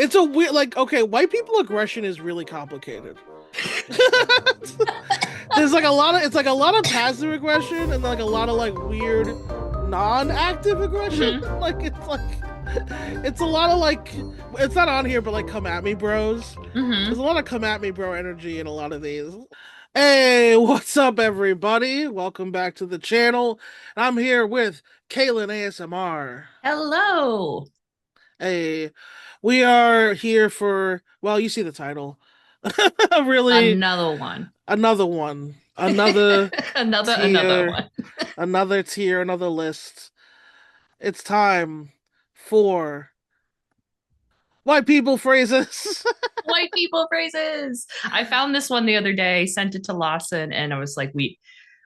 It's a weird, like, okay, white people aggression is really complicated. There's like a lot of, it's like a lot of passive aggression and like a lot of like weird non-active aggression. Hmm. It's a lot of like, it's not on here, but like come at me, bros. There's Hmm. a lot of come at me, bro energy in a lot of these. Hey, what's up, everybody? Welcome back to the channel. I'm here with Kaylin ASMR. Hello. Hey, we are here for, well, you see the title. Really, Another one. another one, another Another tier, one. another list. It's time for white people phrases. White people phrases. I found this one the other day, sent it to Lawson, and I was like, we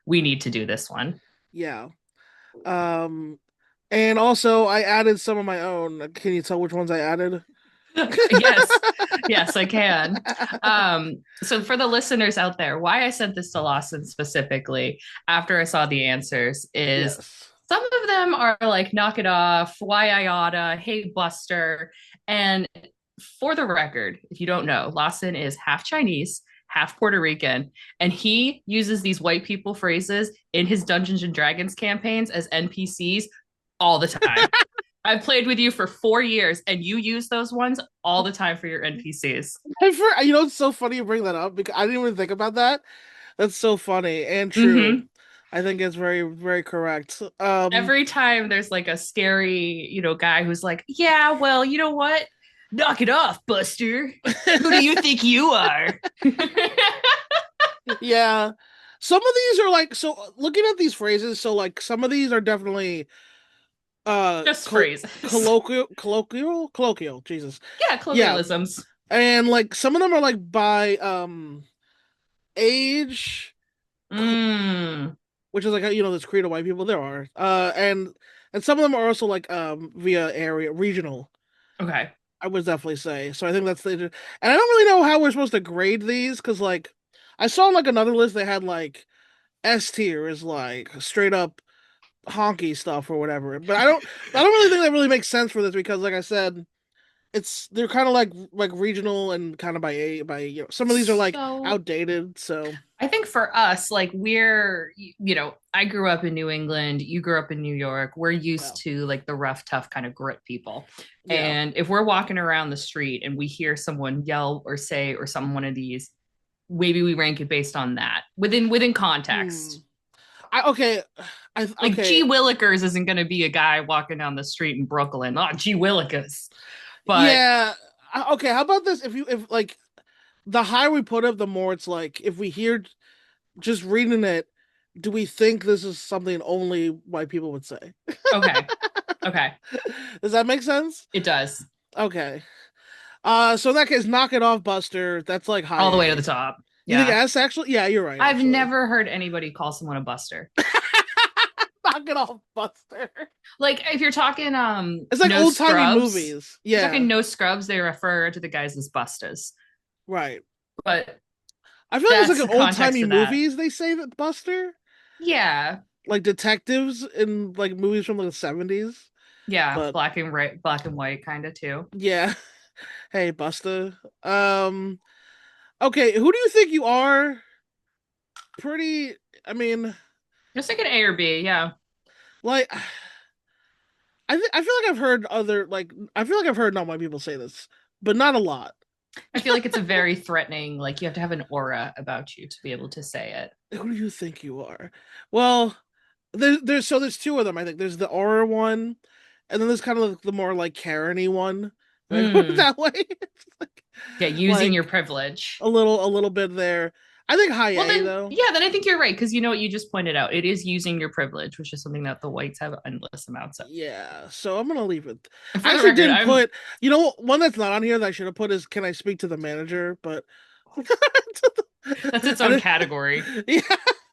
need to do this one. Yeah. Um, and also I added some of my own. Can you tell which ones I added? Yes, yes, I can. So for the listeners out there, why I sent this to Lawson specifically after I saw the answers is Yes. some of them are like knock it off, why I oughta, hey Buster. And for the record, if you don't know, Lawson is half Chinese, half Puerto Rican, and he uses these white people phrases in his Dungeons and Dragons campaigns as NPCs all the time. I've played with you for 4 years and you use those ones all the time for your NPCs. You know, it's so funny you bring that up because I didn't even think about that. That's so funny and true. Mm-hmm. I think it's very, very correct. Every time there's like a scary, guy who's like, yeah, well, you know what? Knock it off, Buster. Who do you think you are? Yeah. Some of these are like, so looking at these phrases, so like some of these are definitely Just phrases. colloquial, Jesus. Yeah, Yeah. colloquialisms. And like some of them are like by age, Mm. which is like you know, there's creative white people there are. And some of them are also like via area regional, Okay. I would definitely say. So I think that's the, and I don't really know how we're supposed to grade these because like I saw on like another list they had like S tier is like straight up honky stuff or whatever. But I don't really think that really makes sense for this because like I said, it's they're kind of like regional and kind of by you know, some of these are like So outdated. So I think for us, like I grew up in New England, you grew up in New York. We're yeah, used to like the rough, tough kind of grit people. yeah. And if we're walking around the street and we hear someone yell or say or some one of these, maybe we rank it based on that within Hmm. context. Okay, Like G okay, Willikers isn't going to be a guy walking down the street in Brooklyn. Oh, G Willikers. But yeah. Okay, how about this? If like the higher we put it, the more it's like if we hear just reading it, do we think this is something only white people would say? okay, okay, Does that make sense? it does Okay. So in that case, knock it off, Buster. That's like high all the way to the A. top. You think Yeah, S actually? Yeah, you're right. I've Actually, never heard anybody call someone a buster. knock it off, Buster. Like if you're talking It's like no old timey scrubs, movies. if you're Yeah, talking no scrubs, they refer to the guys as bustas. right. But I feel like it's like that's an the old context timey of that. movies. They say that Buster, Yeah. like detectives in like movies from like the 70s. Yeah, But black and white kind of too. yeah, hey Buster. Okay, who do you think you are? Pretty. I mean, Just like an A or B, yeah. like I feel like I've heard other like I feel like I've heard non-white people say this, but not a lot. I feel like it's a very threatening, like you have to have an aura about you to be able to say it. Who do you think you are? Well, there's two of them. I think there's the aura one, and then there's kind of the more like Karen-y one. Can I put it Mm. that way? It's Yeah, using your like privilege. a little bit there. I think high Well, A then, though. yeah, then I think you're right because you know what you just pointed out. It is using your privilege, which is something that the whites have endless amounts of. Yeah, so I'm gonna leave it. And I for the actually record, didn't I'm put, you know, one that's not on here that I should have put is can I speak to the manager? But that's its I own didn't, category. yeah,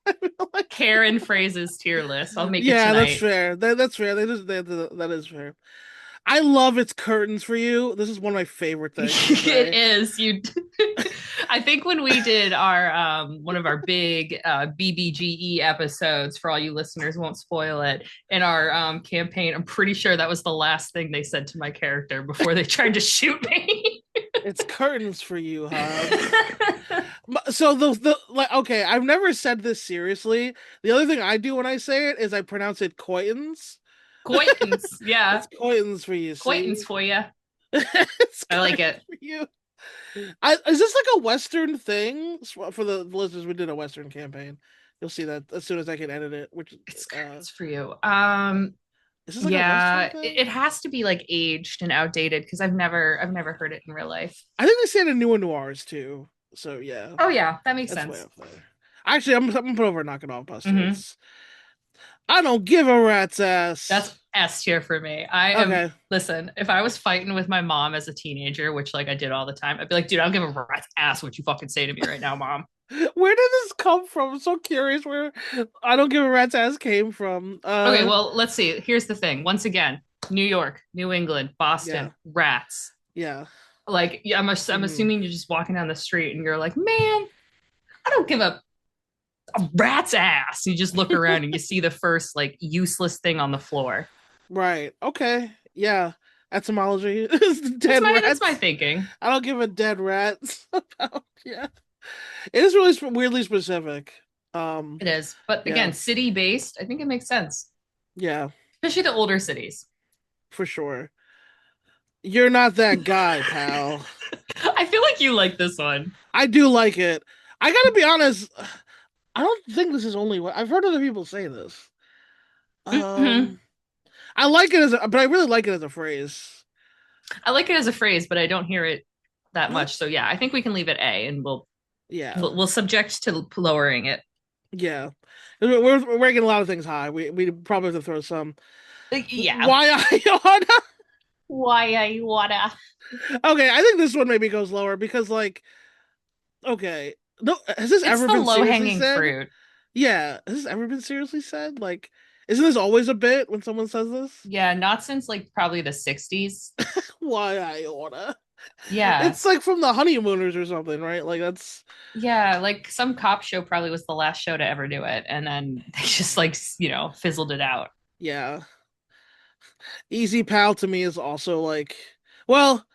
I feel like, Karen phrases tier list. I'll make it yeah, that's tonight. fair. That's fair. That is fair. I love its curtains for you. This is one of my favorite things to It say. is you. I think when we did our one of our big BBGE episodes, for all you listeners, won't spoil it. In our campaign, I'm pretty sure that was the last thing they said to my character before they tried to shoot me. It's curtains for you, Hobbs. So the like okay, I've never said this seriously. The other thing I do when I say it is I pronounce it coitins. Coitins, yeah. It's coitins for you, Coitins see? for you. It's I like coitins it. for you. Is this like a Western thing? For the listeners, we did a Western campaign. You'll see that as soon as I can edit it. Which It's uh curtains for you. is this like a Western Yeah, thing? it has to be like aged and outdated because I've never heard it in real life. I think they say it in newer noirs too. So yeah, Oh yeah, that makes that's way sense. up there. Actually, I'm gonna put over Knock It Off Buster. Hmm. It's I don't give a rat's That's ass. S tier for me. I am Okay. listen, if I was fighting with my mom as a teenager, which like I did all the time, I'd be like, dude, I don't give a rat's ass what you fucking say to me right now, mom. Where did this come from? I'm so curious where I don't give a rat's ass came from. Okay, well, let's see. Here's the thing. Once again, New York, New England, Yeah. Boston, rats. Yeah. Like, yeah, I'm Mhm. assuming you're just walking down the street and you're like, man, I don't give a rat's ass. You just look around and you see the first like useless thing on the floor. Right. Okay. Yeah. Etymology. That's Dead my rats. thinking. I don't give a dead rats about. Yeah. It is really weirdly specific. It is. But Yeah. again, city based, I think it makes sense, Yeah, especially the older cities. for sure. You're not that guy, pal. I feel like you like this one. I do like it. I gotta be honest. I don't think this is only what I've heard other people say this. Mm-hmm. Um, I like it but I really like it as a phrase. I like it as a phrase, but I don't hear it that Huh? much. So yeah, I think we can leave it A, and Yeah, we'll subject to lowering it. yeah. We're ranking a lot of things high. We probably have to throw some. Yeah. Why I Why I wanna? Okay, I think this one maybe goes lower because like okay, no, has this It's ever the been low seriously hanging said? fruit. Yeah, has this ever been seriously said? Like, isn't this always a bit when someone says this? Yeah, not since like probably the 60s. Why I oughta? Yeah. It's like from the honeymooners or something, right? Like that's Yeah, like some cop show probably was the last show to ever do it. And then they just like, fizzled it out. yeah. Easy pal to me is also like, well,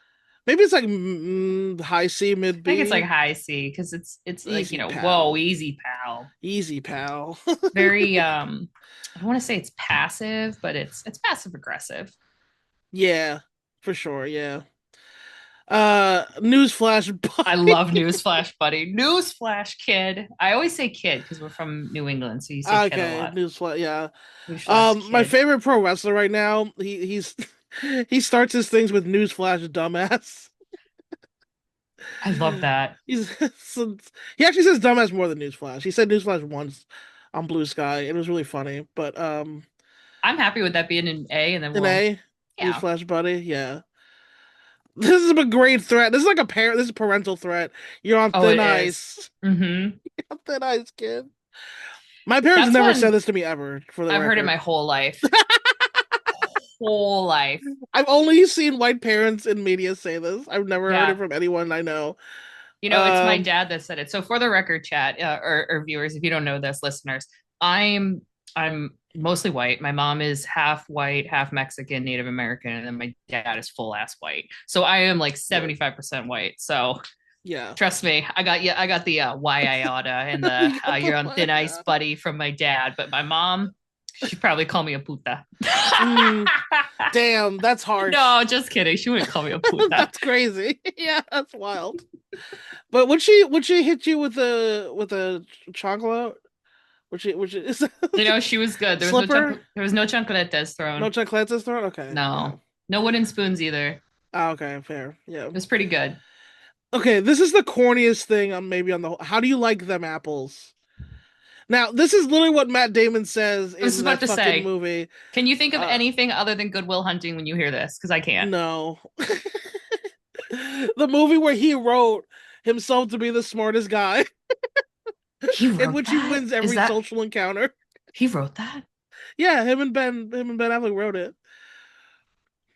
maybe it's like high C, mid I think it's like B. high C because it's like, Easy whoa, pal. easy pal. Easy pal. Very I don't want to say it's passive, but it's passive aggressive. Yeah, for sure. Yeah. Newsflash, I buddy. love Newsflash, buddy. Newsflash, kid. I always say kid because we're from New England, so you say kid a Okay, lot. newsflash. Yeah. Newsflash, My kid. favorite pro wrestler right now. He's he starts his things with newsflash, dumbass. I love that. He's he actually says dumbass more than newsflash. He said newsflash once on Blue Sky. It was really funny. But I'm happy with that being an A, and then an we'll, A, yeah. newsflash, buddy. Yeah. This is a great threat. This is like a parent. This is a parental threat. You're on Oh, thin it is. ice. Mm-hmm. You're on thin ice, kid. My parents That's never said one this to me ever, for the I've heard it record. my whole life. Whole life. I've only seen white parents in media say this. I've never heard it Yeah. from anyone I know. It's my Um, dad that said it. So for the record, chat or viewers, if you don't know this, listeners, I'm mostly white. My mom is half white, half Mexican, Native American, and then my dad is full ass white. So I am like Word. 75% white. So Yeah. trust me, I got the why I oughta and the You got the you're on thin flag ice, on. buddy, from my dad. But my mom, she'd probably call me a puta. Mm, damn, that's harsh. No, just kidding. She wouldn't call me a puta. That's crazy. Yeah, that's wild. But would she hit you with a chocolate? Would she is that She was good. slipper? There was no chocolate thrown. No chocolates thrown? Okay, yeah. No. No wooden spoons either. Ah, okay, fair. Yeah. It was pretty good. Okay, this is the corniest thing on maybe on the whole. How do you like them apples? Now, this is literally what Matt Damon says I was in about that to fucking say, movie. can you think of Uh, anything other than Good Will Hunting when you hear this? Because I can't. no. The movie where he wrote himself to be the smartest guy, He in wrote which he that? wins Is every that social encounter. he wrote that? Yeah, him and Ben Affleck wrote it.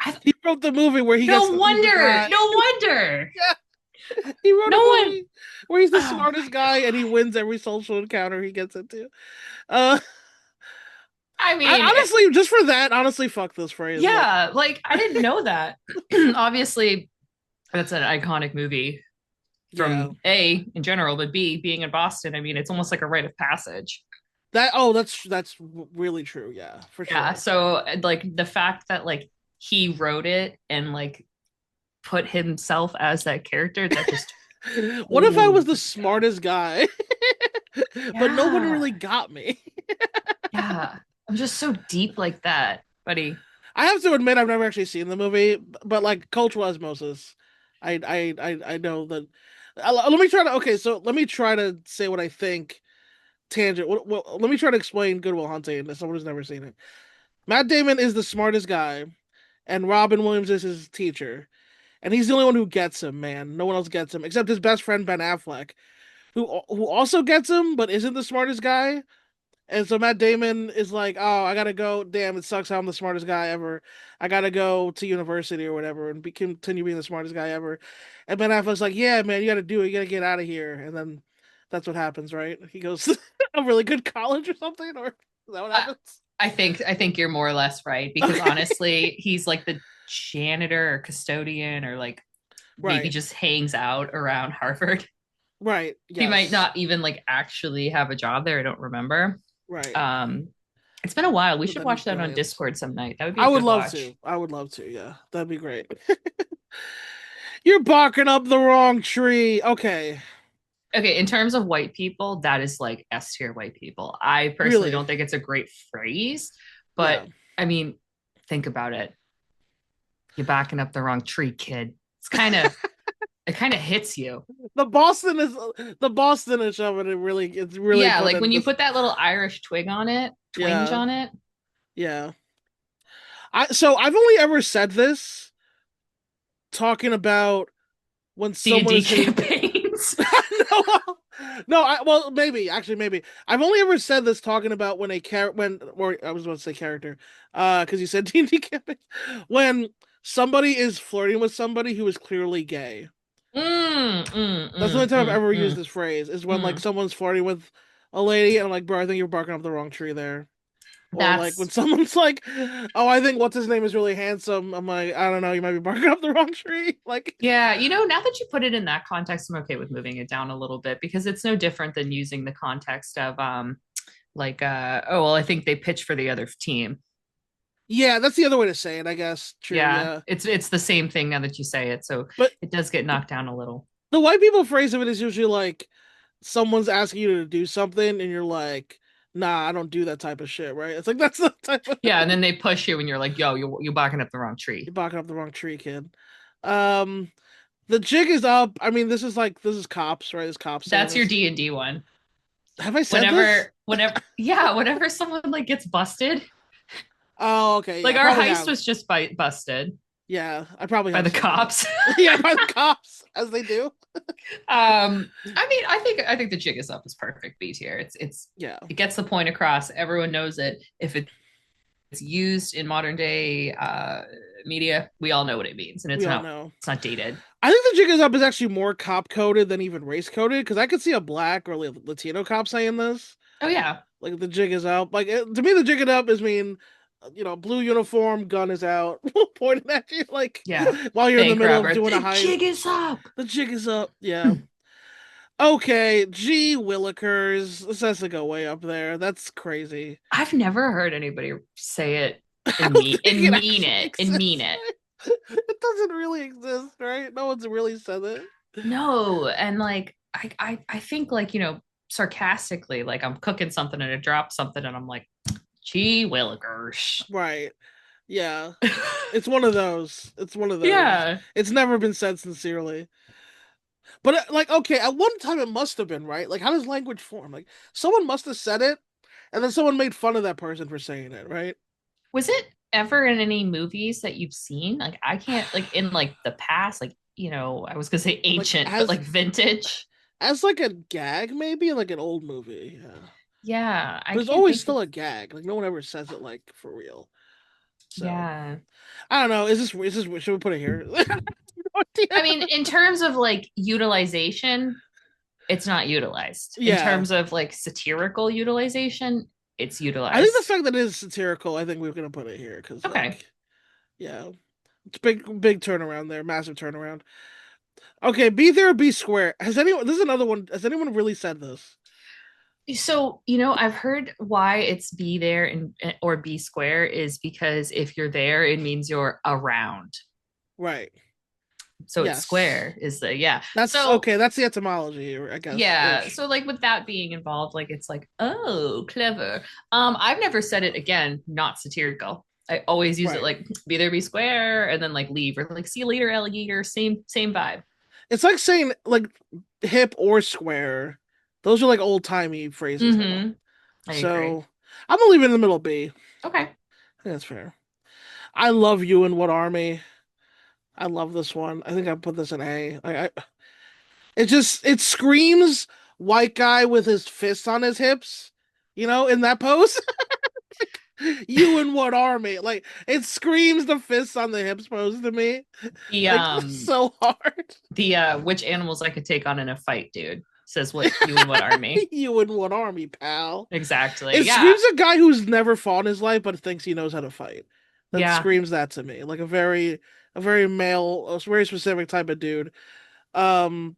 I, He wrote the movie where he gets no to be the wonder. guy. No wonder. Yeah, he wrote No a one. movie where he's the Oh smartest my guy and he God. wins every social encounter he gets into. Uh, I I mean, honestly, just for that, honestly, fuck this phrase. Like, yeah, like I didn't know that. Obviously, That's an iconic movie Yeah. from A in general, but B being in Boston. I mean, it's almost like a rite of passage. That's really true. Yeah, for Yeah. sure. So like the fact that like he wrote it and like put himself as that character, that just What if I totally was the brings it down. smartest guy, but no one Yeah. really got me? Yeah. I'm just so deep like that, buddy. I have to admit I've never actually seen the movie, but like cultural osmosis, I know that. Let me try to okay, so let me try to say what I think. Tangent. Well, let me try to explain Good Will Hunting to someone who's never seen it. Matt Damon is the smartest guy, and Robin Williams is his teacher, and he's the only one who gets him. Man, no one else gets him except his best friend Ben Affleck, who also gets him, but isn't the smartest guy. And so Matt Damon is like, "Oh, I gotta go. Damn, it sucks how I'm the smartest guy ever. I gotta go to university or whatever and continue being the smartest guy ever." And Ben Affleck's like, "Yeah, man, you gotta do it. You gotta get out of here." And then that's what happens, right? He goes to a really good college or something, or is that what I, happens? I think you're more or less right because Okay, honestly, he's like the janitor or custodian or like maybe right, just hangs out around Harvard. right, He might yes, not even like actually have a job there. I don't remember. right. Um, it's been a while. We But should then he's watch that on brilliant. Discord some night. That would be I a would good love watch. to. I would love to. Yeah, that'd be great. You're barking up the wrong tree. Okay, Okay, in terms of white people, that is like S tier white people. I personally really? don't think it's a great phrase, Yeah. but I mean, think about it. You're backing up the wrong tree, kid. It kind of hits you. The Boston is the Bostonish of it. It's really Yeah, put like in when you this. put that little Irish twinge Yeah, on it. yeah. So I've only ever said this talking about when someone D&D is hitting. campaigns. No, no. Well, maybe. I've only ever said this talking about when or I was about to say character, because you said D&D campaign. When somebody is flirting with somebody who is clearly gay. That's the only time I've ever used Mm. this phrase is when like Mm. someone's flirting with a lady and I'm like, bro, I think you're barking up the wrong tree there. Or like when That's someone's like, oh, I think what's his name is really handsome. I'm like, I don't know, you might be barking up the wrong tree. Like, Yeah, now that you put it in that context, I'm okay with moving it down a little bit because it's no different than using the context of like oh well, I think they pitched for the other team. yeah, that's the other way to say it, I guess. True, Yeah, yeah. it's the same thing now that you say it, so But it does get knocked down a little. the white people phrase of it is usually like someone's asking you to do something and you're like, nah, I don't do that type of shit, right? It's like that's the type of Yeah, and then they push you and you're like, yo, you're barking up the wrong you're tree. barking up the wrong tree, kid. Um, the jig is up. I mean, this is cops, right? This cops saying That's your this. D&D one. Have I said this? Whenever someone like gets busted, Oh, okay, yeah, like I our probably heist have. was just busted Yeah, I probably by have the said that. cops. Yeah, by the cops, as they do. I mean, I think the jig is up is perfect B tier. Yeah, It gets the point across. Everyone knows it. If it's used in modern day media, we all know what it means, and we all know. it's not dated. I think the jig is up is actually more cop coded than even race coded because I could see a black or Latino cop saying this. Oh yeah, Like the jig is up. To me, the jig it up is mean, blue uniform, gun is out, pointing at you like yeah. while you're in the Bank middle of robber. doing a The heist. jig is up. The jig is up. Yeah. Okay, gee Willikers. This has to go way up there. That's crazy. I've never heard anybody say it I don't think it actually and mean exists, it. right? It doesn't really exist, right? No one's really said it. No, and like I think like sarcastically, like I'm cooking something and it drops something, and I'm like, gee willikers. Right. Yeah. It's one of those. It's one of those. Yeah. It's never been said sincerely. But like, okay, at one time it must have been, right? Like, how does language form? Like, someone must have said it, and then someone made fun of that person for saying it, right? Was it ever in any movies that you've seen? Like I can't like in like the past, like I was gonna say Like, ancient, but like vintage. as like a gag, maybe like an old movie. Yeah. Yeah, I But it's can't always think of. still a gag. Like, no one ever says it like for real. So Yeah. I don't know. Is this? Should we put it here? I mean, in terms of like utilization, it's not utilized. In Yeah. terms of like satirical utilization, it's I think the utilized. fact that it is satirical, I think we're gonna put it here because, Okay. like, yeah, it's big turnaround there, massive turnaround. Okay, be there or be square. Has anyone? This is another one. Has anyone really said this? So, I've heard why it's be there and or be square is because if you're there, it means you're around. Right. So it's Yes. square is the yeah. That's So okay. That's the etymology, I guess. yeah, Ish. so like with that being involved, like it's like, oh, clever. I've never said it again, not satirical. I always use it Right. like be there, be square, and then like leave or like see you later, alligator. Same vibe. It's like saying like hip or square. Those are like old timey phrases now. Mm-hmm. I agree. So I'm gonna leave it in the middle B. Okay. I think that's fair. I love you in what army? I love this one. I think I put this in A. It screams white guy with his fists on his hips, in that pose. You in what army? Like it screams the fists on the hips pose to me. The Like so hard. which animals I could take on in a fight, dude. Says what you and what army. You in what army, pal? Exactly. It Yeah. screams a guy who's never fought in his life but thinks he knows how to fight. That Yeah. screams that to me. Like a very male, a very specific type of dude. Um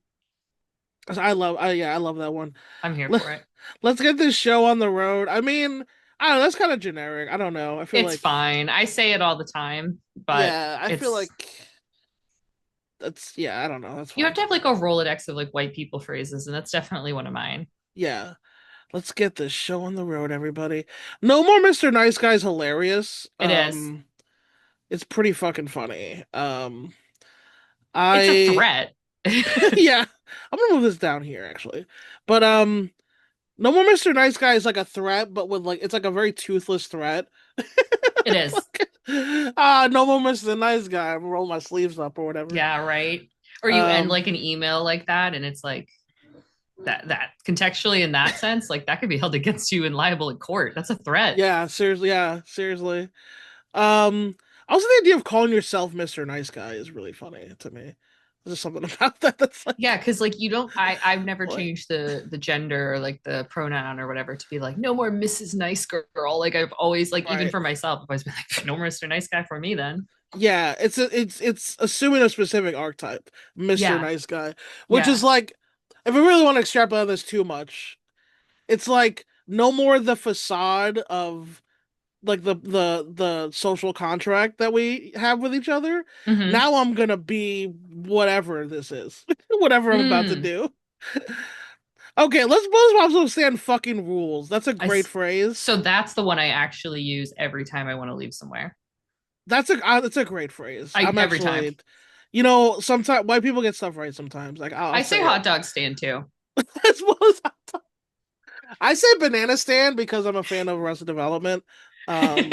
I love that one. I'm here Let, for it. let's get this show on the road. I mean, I don't know, that's kind of generic. I don't know. I feel It's like fine. I say it all the time, but yeah, I feel it's like that's yeah, I don't know. That's you have fine. to have like a Rolodex of like white people phrases, and that's definitely one of mine. Yeah. Let's get this show on the road, everybody. No more Mr. Nice Guy's hilarious. It is. It's pretty fucking funny. It's a I threat. yeah, I'm gonna move this down here actually. But no more Mr. Nice Guy is like a threat, but with like it's like a very toothless threat. It is. Like, no more Mr. Nice Guy. I'm roll my sleeves up or whatever. Yeah, right. Or you end Um, like an email like that, and it's like that contextually in that sense, like that could be held against you and liable in court. That's a threat. yeah, seriously, yeah, seriously. Also the idea of calling yourself Mr. Nice Guy is really funny to me. There's just something about that that's Yeah, like, because like you don't I've never what? changed the gender or like the pronoun or whatever to be like no more Mrs. Nice Girl. Like I've always like even Right. for myself, I've always been like no more Mr. Nice Guy for me then. Yeah, it's assuming a specific archetype, Mr. Yeah. Nice Guy, which is Yeah. like, if we really want to extrapolate this too much, it's like no more the facade of like the social contract that we have with each other. Mm-hmm. Now I'm gonna be whatever this is, whatever I'm about to Mm. do. Okay, let's both also stand fucking rules. That's a great phrase. So that's the one I actually use every time I want to leave somewhere. That's a great phrase. I I'm every time. actually, sometimes white people get stuff right sometimes. Like I'll I say say it hot dog stand too. as well as I say banana stand because I'm a fan of Arrested Development. Um,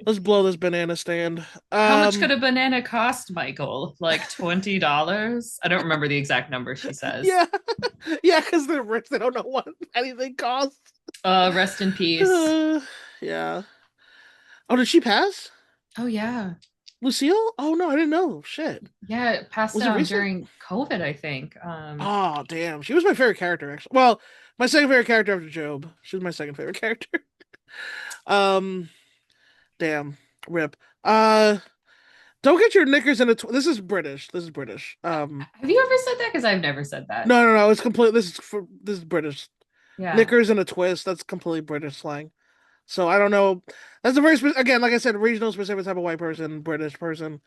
let's blow this banana stand. How much could Um, a banana cost, Michael? Like $20? I don't remember the exact number she says. yeah, yeah, because they're rich. They don't know what anything costs. Rest in peace. Uh, yeah. Oh, did she pass? Oh yeah. Lucille? Oh no, I didn't know. Shit. Yeah, it passed Was it recent? during COVID, I think. Oh, damn. She was my favorite character, actually. Well, my second favorite character after Job. She was my second favorite character. Um, damn. Rip. Uh, don't get your knickers in a. This is British. This is British. Have you ever said that? Because I've never said that. No, no, no. It's complete. This is British. Yeah. Knickers in a twist. That's completely British slang. So I don't know. That's a very again, like I said, regional specific type of white person, British person.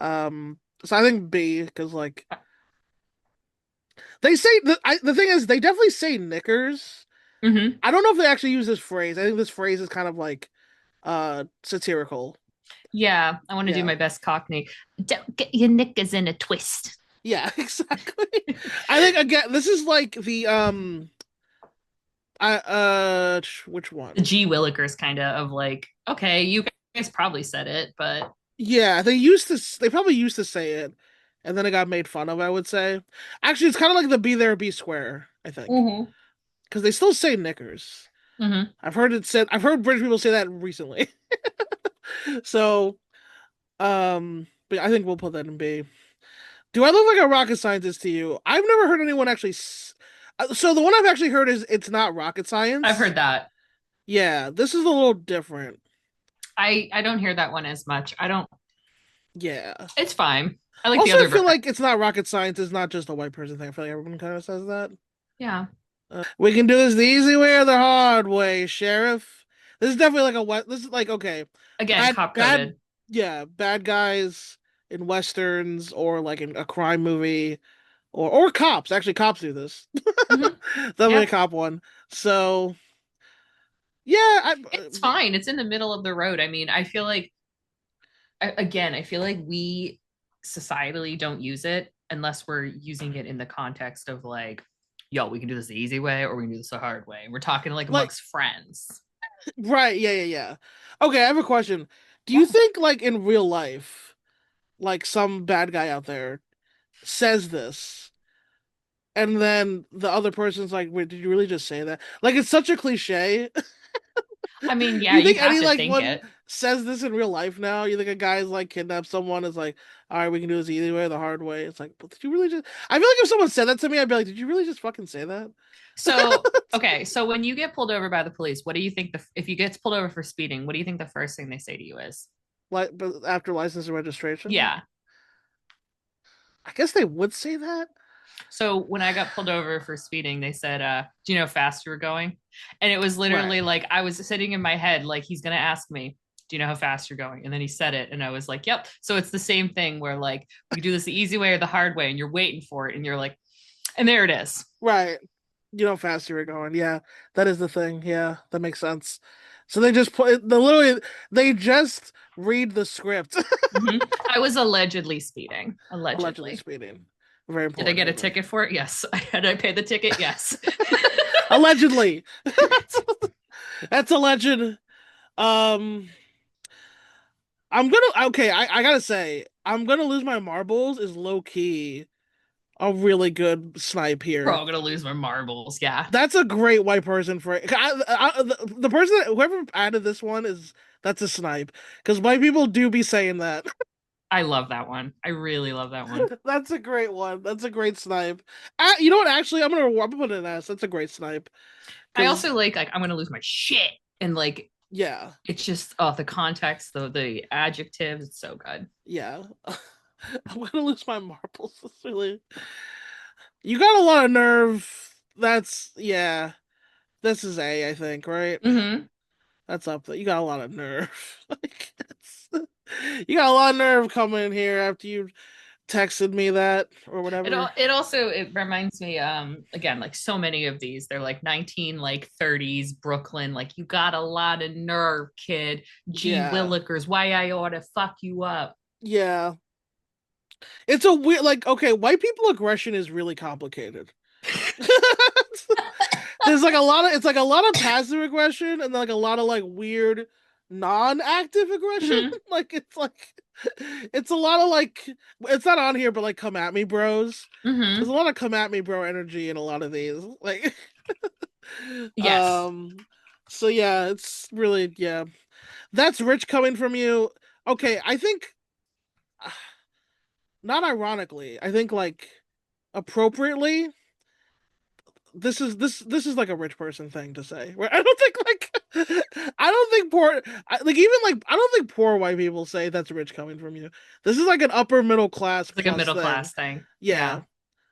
So I think B because like they say the thing is they definitely say knickers. Hmm. I don't know if they actually use this phrase. I think this phrase is kind of like satirical. Yeah, I want to do Yeah. my best Cockney. Don't get your knickers in a twist. Yeah, exactly. I think again this is like the which The one? G Willikers kind of like, okay, you guys probably said it, but Yeah, they probably used to say it and then it got made fun of, I would say. Actually, it's kind of like the be there be square, I think. hmm Because they still say knickers. hmm I've heard British people say that recently. So, but I think we'll put that in B. Do I look like a rocket scientist to you? I've never heard anyone actually. So the one I've actually heard is it's not rocket I've science. heard that. Yeah, this is a little different. I don't hear that one as much. I don't. Yeah. It's fine. I like the Also, I other feel like it's not rocket science. It's not just a white person thing. I feel like everyone kind of says that. yeah. We can do this the easy way or the hard way, Sheriff. This is definitely like a what? This is like okay, Again, cop bad, coded. yeah, bad guys in westerns or like in a crime movie or cops. Actually, cops do this. Hmm. Definitely a Yeah. cop one. So yeah, It's fine. It's in the middle of the road. I mean, I feel like again, I feel like we societally don't use it unless we're using it in the context of like, yo, we can do this the easy way or we can do this the hard way. We're talking like like amongst friends. right, yeah, yeah, yeah. Okay, I have a question. Do you Yeah. think like in real life, like some bad guy out there says this? And then the other person's like, "Wait, did you really just say that?" Like, it's such a cliche. I mean, Do yeah, you you think have any to like think one it. says this in real life now? You think a guy's like kidnapped someone is like, "All right, we can do this the easy way or the hard way." It's like, but did you really just? I feel like if someone said that to me, I'd be like, "Did you really just fucking say that?" So, okay, so when you get pulled over by the police, what do you think if you get pulled over for speeding, what do you think the first thing they say to you is? Like, but after license and registration, Yeah. I guess they would say that. So when I got pulled over for speeding, they said, do you know how fast you were going? And it was Right, literally like I was sitting in my head, like he's gonna ask me, do you know how fast you're going? And then he said it, and I was like, yep. So it's the same thing where like we do this the easy way or the hard way, and you're waiting for it, and you're like, and there it is. right. You know how fast you were going. Yeah, that is the thing. Yeah, that makes sense. So they just put the literally they just read the script. Mhm. I was allegedly speaking. Allegedly Allegedly. speeding. Very Did I important, get a everybody. ticket for it? Yes. Did I pay the ticket? Yes. Allegedly. That's alleged. Um, I'm gonna okay. I gotta say, I'm gonna lose my marbles is low key a really good snipe Bro, here. I'm gonna lose my marbles. Yeah. That's a great white person for it. The person that whoever added this one is that's a snipe because white people do be saying that. I love that one. I really love that one. That's a great one. That's a great snipe. You know what? Actually, I'm gonna put it in S. That's a great snipe I because also like I'm gonna lose my shit. And like yeah, it's just the context, the adjectives, it's so good. yeah. I'm gonna lose my marbles. It's really you got a lot of nerve. That's yeah. This is A, I think, right? Mm-hmm. That's up there. You got a lot of nerve. Like you got a lot of nerve coming in here after you texted me that or whatever. It also it reminds me again like so many of these they're like 19 like 30s Brooklyn like you got a lot of nerve kid G Yeah. Willikers why I ought to fuck you up. Yeah. It's a weird like okay, white people aggression is really complicated. There's like a lot of it's like a lot of passive aggression and like a lot of like weird non-active aggression. Mm-hmm. Like it's a lot of like it's not on here but like come at me bros. There's a Mm-hmm. lot of come at me bro energy in a lot of these. Like Yes. um so yeah, it's really yeah. That's rich coming from you. Okay, I think not ironically, I think like appropriately this is like a rich person thing to say. Where I don't think like I don't think like even like I don't think poor white people say that's rich coming from you. This is like an upper middle class It's like a plus middle thing. class thing. Yeah,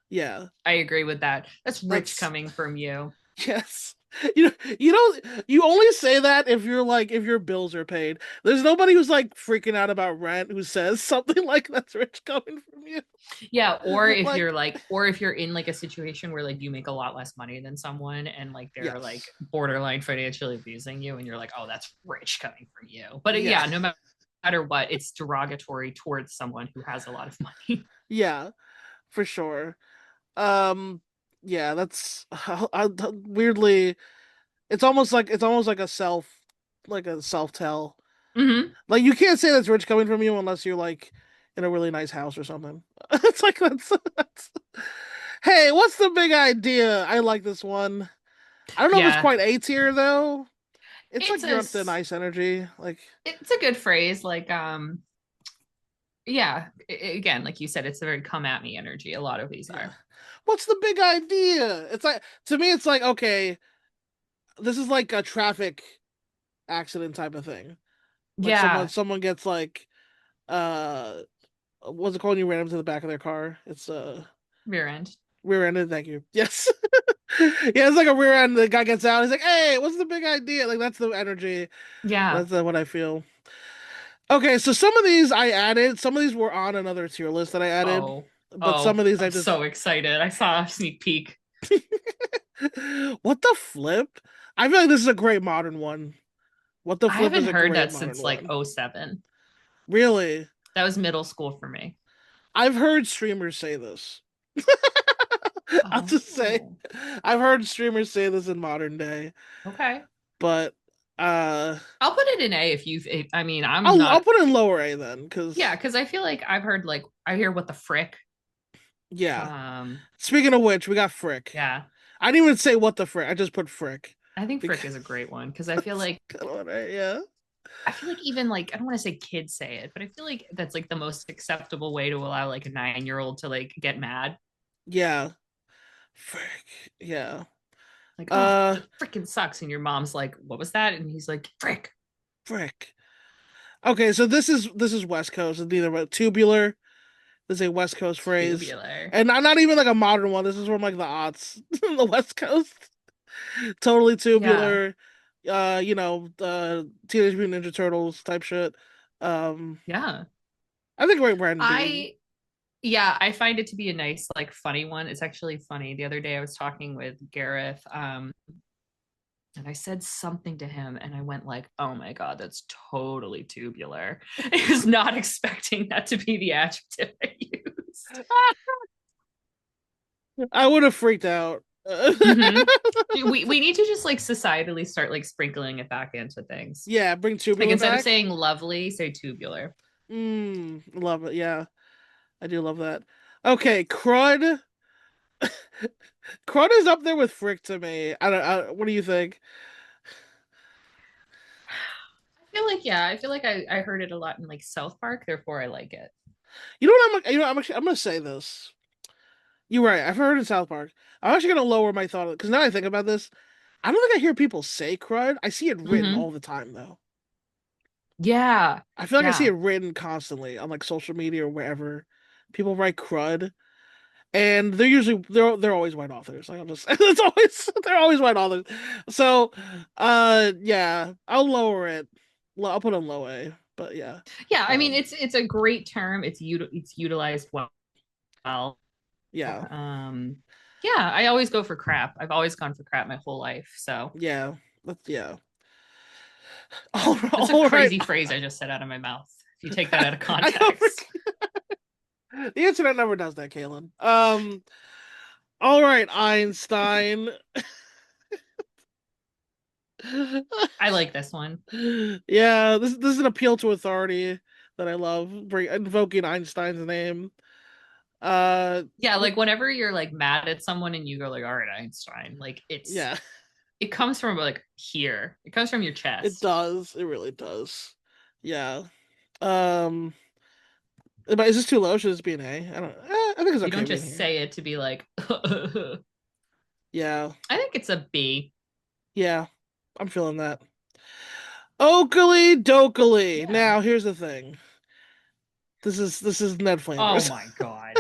Yeah, yeah. I agree with that. That's rich That's coming from you. yes. You don't you only say that if you're like if your bills are paid. There's nobody who's like freaking out about rent who says something like that's rich coming from you. Yeah, or if Like you're like, or if you're in like a situation where like you make a lot less money than someone and like they're like yes. borderline financially abusing you, and you're like, oh, that's rich coming from you. But Yeah. yeah, no matter what, it's derogatory towards someone who has a lot of money. Yeah, for sure. Um, yeah, that's weirdly. It's almost like a self tell. Mm-hmm. Like you can't say that's rich coming from you unless you're like in a really nice house or something. It's like that's. Hey, what's the big idea? I like this one. I don't know if it's Yeah, quite A tier though. It's it's like a you're up to nice energy. Like it's a good phrase. Like yeah, again, like you said, it's a very come at me energy. A lot of these yeah. are. What's the big idea? It's like to me, it's like okay, this is like a traffic accident type of thing. Like Yeah. someone gets like uh what's it called when you ran into the back of their car? It's Rear end. rear-ended. Thank you. Yes. Yeah, it's like a rear end. The guy gets out. He's like, "Hey, what's the big idea?" Like that's the energy. Yeah. That's what I feel. Okay, so some of these I added. Some of these were on another tier list that I added, Oh, but some oh, of these I I'm just. so excited. I saw a sneak peek. What the flip? I feel like this is a great modern one. What the I flip is haven't a heard great that modern since like one. '07. Really? That was middle school for me. I've heard streamers say this. I'll just say, Oh, I've heard streamers say this in modern day, okay. but uh, I'll put it in A if you've, I mean, I'm I'll not, put it in lower A then, yeah, because because I feel like I've heard like, I hear what the frick. yeah. Um, Speaking of which, we got Frick. yeah, I didn't even say what the frick. I just put Frick I think frick because is a great one because I feel that's like, kind of what yeah. even like, I don't want to say kids say it, but I feel like that's like the most acceptable way to allow like a 9-year old to like get mad. Yeah. Frick. Yeah. Like, oh, Uh, it freaking sucks. And your mom's like, what was that? And he's like, frick, Frick. Okay, so this is West Coast. It's neither but tubular. This is a West Coast phrase, tubular. and not even like a modern one. This is from like the aughts, the West Coast. Totally Yeah. tubular. Teenage Mutant Ninja Turtles type shit. Um, Yeah. I think right brand B. I Yeah, I find it to be a nice, like, funny one. It's actually funny. The other day I was talking with Gareth, and I said something to him, and I went like, "Oh my god, that's totally tubular." I was not expecting that to be the adjective I used. I would have freaked out. Mm-hmm. We need to just like societally start like sprinkling it back into things. Yeah, bring Like tubular instead of back. saying lovely, say tubular. Love it. Yeah, I do love that. Okay, crud. Crud is up there with frick to me. I don't. What do you think? I feel like yeah, I feel like I heard it a lot in like South Park, therefore I like it. You know what I'm gonna say this. You're right. I've heard in South Park. I'm actually gonna lower my thought because now I think about this, I don't think I hear people say crud. I see it written Mm-hmm. all the time though. Yeah. I feel like I see it Yeah. written constantly on like social media or wherever. People write crud, and they're always white authors. Like I'm just it's always they're always white authors. So, yeah, I'll lower it. I'll put on low A. But yeah, Yeah, I mean um, it's a great term. It's utilized well. yeah, Yeah, I always go for crap. I've always gone for crap my whole life. So yeah, yeah. that's a All right. crazy phrase I just said out of my mouth. If you take that out of I don't. context. The internet never does that, Kaylin. All right, Einstein. I like this one. Yeah, this is an appeal to authority that I love. Invoking Einstein's name. Uh, Yeah, we, like whenever you're like mad at someone and you go like, all right, Einstein, like yeah, it comes from like here. It comes from your it chest. does. It really does. Yeah. Um, but is this too low? Should this be an A? I don't. I think it's You okay don't being just here. say it to be like I Yeah, think it's a B. yeah. I'm feeling that. Oakley dokley. Yeah. Now here's the thing. This is Ned Oh Flanders. my god.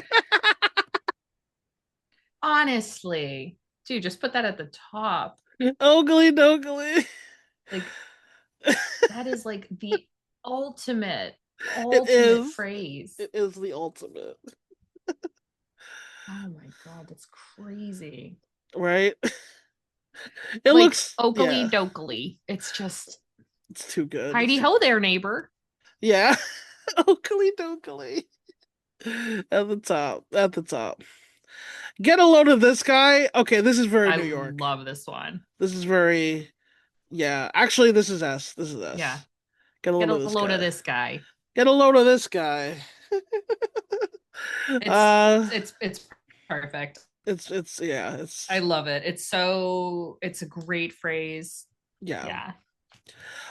Honestly. Dude, just put that at the top. Oakley dokley. Like that is like the ultimate, It ultimate is. phrase. It is the ultimate, Oh my God, that's crazy. right? It Like looks, Oakley yeah, dokley. It's just it's too good. It's Heidi too, ho there, neighbor. yeah. Oakley dokley at the top. At the top. Get a load of this guy. Okay, this is very I New York. love this one. This is very, yeah. Actually, this is S. This is Yeah. S. Get a Get load of a this load of guy. this guy. Get a load of this guy. It's uh, it's perfect. it's yeah, I it's love it. It's a great phrase. yeah. Yeah.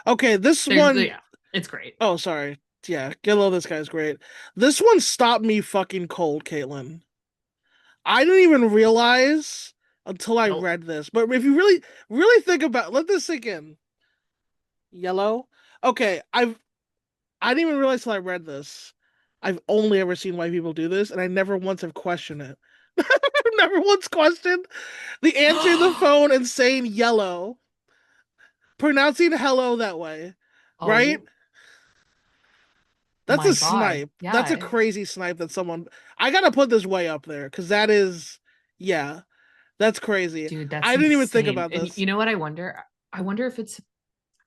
Okay, this There's one. yeah, it's great. Oh, sorry. Yeah, get a load of this guy's great. This one stopped me fucking cold, Caitlin. I didn't even realize until I Nope. read this. But if you really think about, let this sink in. Yellow. Okay, I didn't even realize till I read this. I've only ever seen white people do this, and I never once have questioned it. Never once questioned the answering the phone and saying yellow, pronouncing hello that way, right? Oh That's my a God. snipe. That's a Yeah. crazy snipe that someone. I gotta put this way up there because that is, yeah, that's crazy. Dude, that's I didn't even think insane. about And this. you know what I wonder? I wonder if it's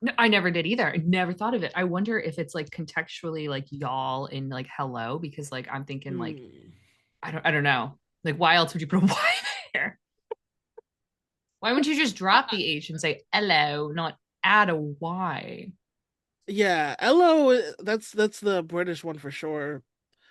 no, I never did either. I never thought of it. I wonder if it's like contextually like y'all in like hello because like I'm thinking like Hmm. I don't know. Like why else would you put a Y there? Why wouldn't you just drop the H and say hello, not add a Y? Yeah, Elo. That's the British one for sure.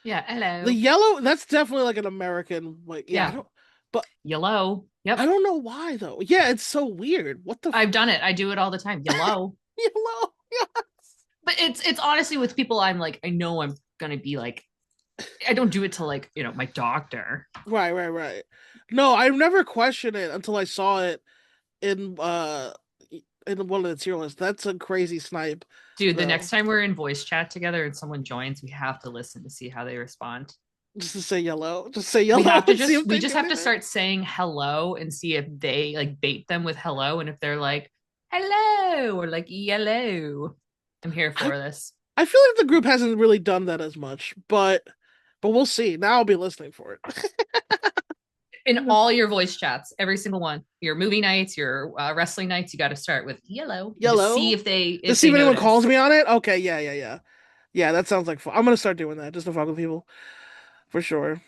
Yeah, The hello. yellow. That's definitely like an American. Like, yeah, I Yeah. don't. But Yellow. I Yep. don't know why though. Yeah, it's so weird. What the I've done it. I do it all the time. Yellow. yellow? Yeah. But it's honestly with people I'm like, I know I'm gonna be like, I don't do it to like, my doctor. Right, right, right. No, I never questioned it until I saw it in one of the tier lists. That's a crazy snipe, Dude, the next though. time we're in voice chat together and someone joins, we have to listen to see how they respond. Just to say yellow. Just say We yellow have to and see just if we they just do have to anything. start saying hello and see if they like bait them with hello and if they're like hello or like yellow. I'm here I for this. I feel like the group hasn't really done that as much, but we'll see. Now I'll be listening for In it. all your voice chats, every single one, your movie nights, your wrestling nights, you got to start with yellow and just see Yellow. To if see they if anyone calls notice. me on it. Okay, yeah, yeah, yeah. Yeah, that sounds like fun. I'm gonna start doing that just to fuck with people for sure.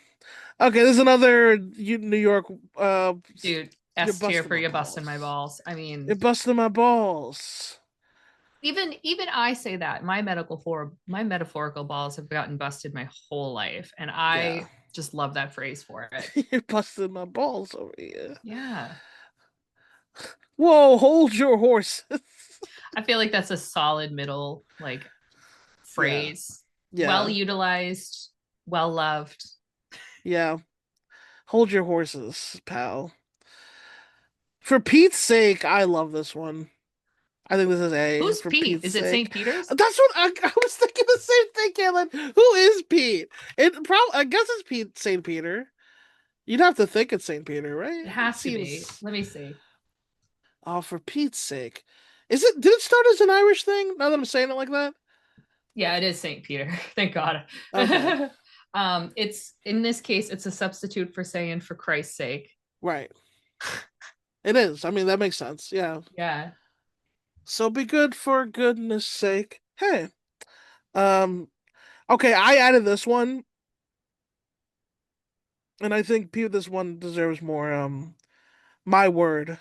Okay, this is another New York. Dude, You're S tier busting for my you busting my balls. balls. I mean, You're busting my balls. even I say that my metaphorical balls have gotten busted my whole life, and Yeah, I just love that phrase for it. you're busting my balls over here. Yeah, Whoa, hold your horses. I feel like that's a solid middle like Yeah, phrase. Well yeah, utilized, well loved. yeah. Hold your horses, pal. For Pete's sake, I love this one. I think this is A. Who's For Pete? Pete's Is it sake, St. Peter's? that's what I was thinking. The same thing, Caitlin. Who is Pete? It probably. I guess it's Pete Saint Peter. You'd have to think it's Saint Peter, It right? It has to be. seems. Let me see. Oh, for Pete's sake, is it? Did it start as an Irish thing? Now that I'm saying it like that. Yeah, it is St. Peter. Thank God. Okay, It's in this case, it's a substitute for saying for Christ's sake. right. It is. I mean, that makes sense. Yeah. Yeah. So be good for goodness sake. Hey. Um. Okay, I added this one, and I think this one deserves more. My word.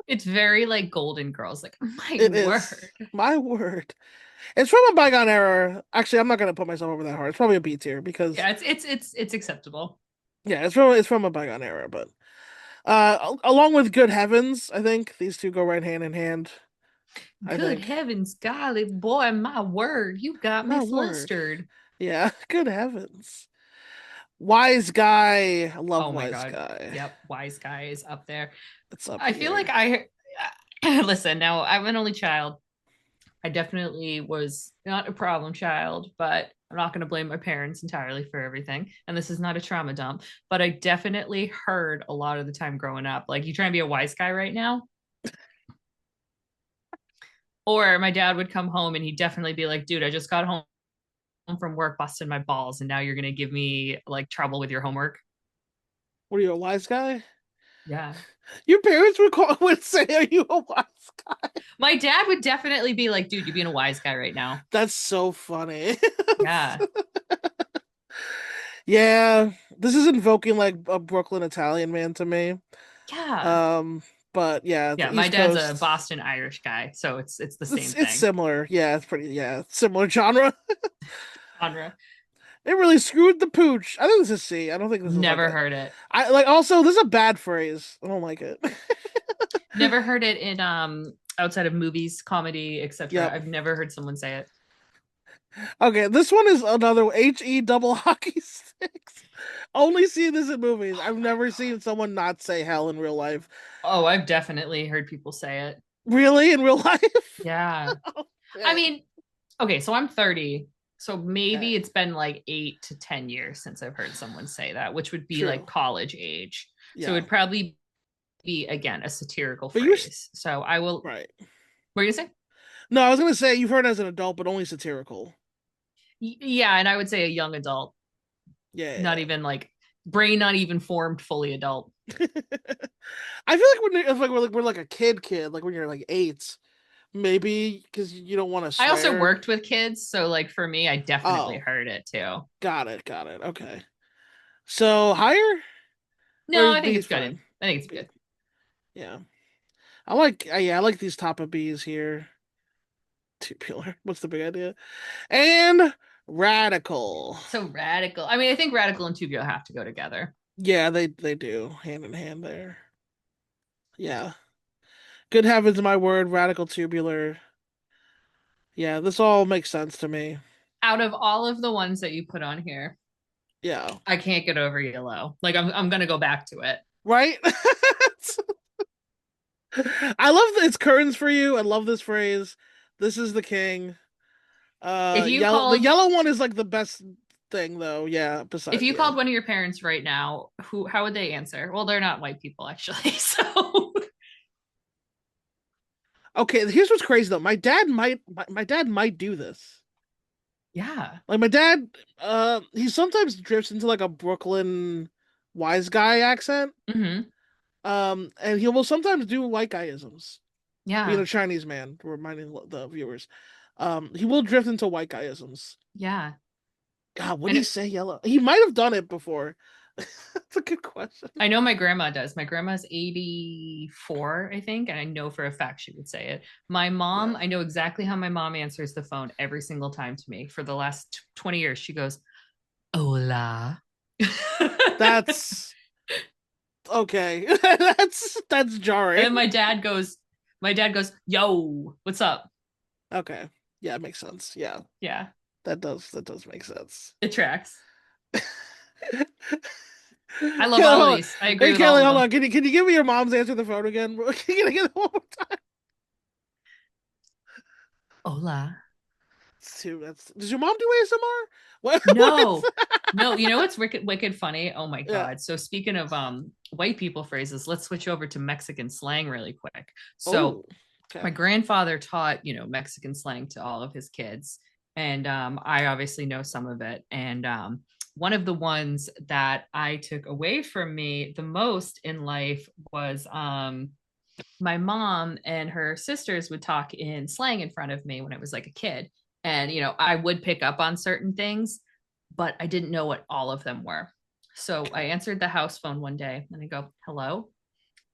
It's very like Golden Girls, like my It is. word. My word. It's from a bygone era. Actually, I'm not gonna put myself over that hard. It's probably a B tier because Yeah, it's acceptable. yeah, it's from a bygone era. But along with Good Heavens, I think these two go right hand in hand. I Good think. heavens, golly boy, my word, you got me My word. flustered. Yeah. Good Heavens. Wise Guy. I love Oh my Wise god. Guy. Yep, wise guy is up there. It's up I feel like here. I listen, now I'm an only child. I definitely was not a problem child, but I'm not going to blame my parents entirely for everything. And this is not a trauma dump, but I definitely heard a lot of the time growing up, like, you trying to be a wise guy right now? Or my dad would come home and he'd definitely be like, dude, I just got home from work busting my balls, and now you're going to give me like trouble with your homework. What are you, a wise guy? Yeah. Your parents would say, "Are you a wise guy?" My dad would definitely be like, dude, you're being a wise guy right now. That's so funny. Yeah. Yeah, this is invoking like a Brooklyn Italian man to me. Yeah. Um, but yeah, the Yeah. My East dad's a Coast, Boston Irish guy. So it's the it's same it's thing. similar. Yeah, it's pretty. Yeah, similar genre. Genre. It really screwed the pooch. I think this is C. I don't think this is like Never a. heard it. I like also this is a bad phrase. I don't like it. Never heard it in outside of movies, comedy, etc. Yep. I've never heard someone say it. Okay, this one is another HE double hockey sticks. Only see this in movies. Oh I've my never god. seen someone not say hell in real life. Oh, I've definitely heard people say it. Really, in real life? Yeah. Oh, I shit. mean, okay, so I'm 30. So maybe Okay. it's been like 8 to 10 years since I've heard someone say that, which would be like True. college age. So Yeah. it'd probably be again a satirical But you were phrase. So I will. right. What are you gonna say? No, I was gonna say you've heard it as an adult, but only satirical. Yeah, and I would say a young adult, not Yeah. even like brain, not even formed, fully adult. Yeah. I feel like when if like we're like a kid, like when you're like 8, maybe because you don't want to I also swear. worked with kids, so like for me, I definitely Oh, heard it too. got it. Okay. So higher or No, is I think B it's is good. fine? I think it's B. good. Yeah. I like yeah, I like these top of B's here. Tubular. What's the big idea? And radical. So radical. I mean, I think radical and tubular have to go together. Yeah, they do hand in hand there. Yeah. Good heavens, my word, radical tubular. Yeah, this all makes sense to me. Out of all of the ones that you put on here, Yeah. I can't get over yellow. Like I'm gonna go back to it. Right? I love that it's curtains for you. I love this phrase. This is the king. If you Yellow the called yellow one is like the best thing though. Yeah, if beside you yeah. called one of your parents right now, who how would they answer? Well, they're not white people actually. So Okay, here's what's crazy though. My dad might do this. yeah. Like my dad, he sometimes drifts into like a Brooklyn wise guy accent. Mm-hmm. And he will sometimes do white guyisms. Being Yeah. a Chinese man, reminding the viewers. He will drift into white guyisms. Yeah. God, would And he say yellow? He might have done it before. That's a good question. I know my grandma does. My grandma's 84, I think, and I know for a fact she would say it. My mom, Yeah. I know exactly how my mom answers the phone every single time to me. For the last 20 years, she goes, "Hola." That's okay. That's And jarring. then my dad goes, "Yo, what's up?" Okay. Yeah, it makes sense. Yeah. Yeah, That does make sense. it tracks. I love Kaylee, all of hold on. these. I agree Hey with all Kaylee, of hold them. on. Can you give me your mom's answer the phone again? Can you get it one more time? Hola. It's too that's does your mom do ASMR? What's No, no, you know what's wicked funny? Oh my yeah. God. So speaking of white people phrases, let's switch over to Mexican slang really quick. So Oh, okay. my grandfather taught, Mexican slang to all of his kids. And I obviously know some of it. And one of the ones that I took away from me the most in life was my mom and her sisters would talk in slang in front of me when I was like a kid. And, I would pick up on certain things, but I didn't know what all of them were. So I Okay. answered the house phone one day and I go, hello.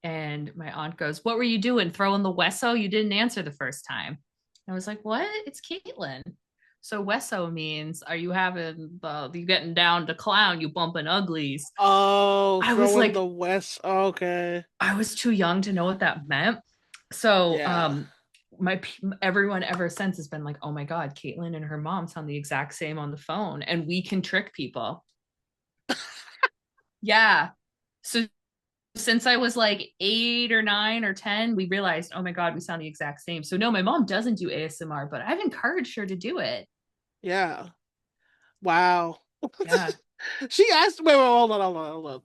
And my aunt goes, what were you doing? Throwing the Wesso? You didn't answer the first time. I was like, what? It's Caitlin. So Wesso means, are you having you getting down to clown, you bumping uglies? Oh, I was throw in like, the West. Okay. I was too young to know what that meant. So Yeah. my everyone ever since has been like, oh my God, Caitlin and her mom sound the exact same on the phone, and we can trick people. Yeah. So since I was like 8 or 9 or 10, we realized, oh my God, we sound the exact same. So no, my mom doesn't do ASMR, but I've encouraged her to do it. Yeah. Wow. Yeah. She asked wait, hold on.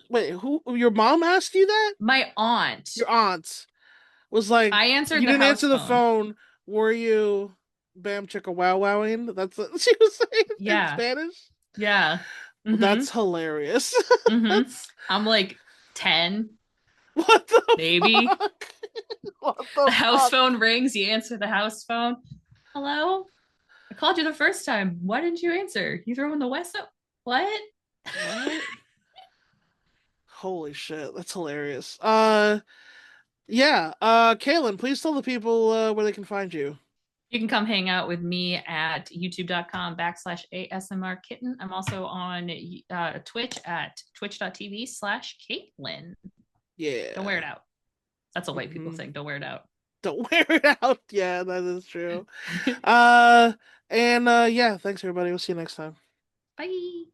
Wait, who your mom asked you that? My aunt, Your aunt was like, I you answered the didn't house answer the phone. phone. Were you bam chicka wow wowing? That's what she was saying in Yeah. Spanish. Yeah. That's Mm-hmm. hilarious. Mm-hmm. That's I'm like 10, what the maybe. fuck? What The the house fuck? phone rings, you answer the house phone. Hello? I called you the first time. Why didn't you answer? You throwing the West up? What? What? Holy shit, that's hilarious. Yeah. Kaylin, please tell the people where they can find you. You can come hang out with me at youtube.com/ASMR kitten. I'm also on Twitch at twitch.tv/Caitlin. Don't wear Yeah. it out. That's a white people Hmm. thing. Don't wear it out. Don't wear it out. Yeah, that is true. Uh, and yeah, thanks everybody. We'll see you next time. Bye.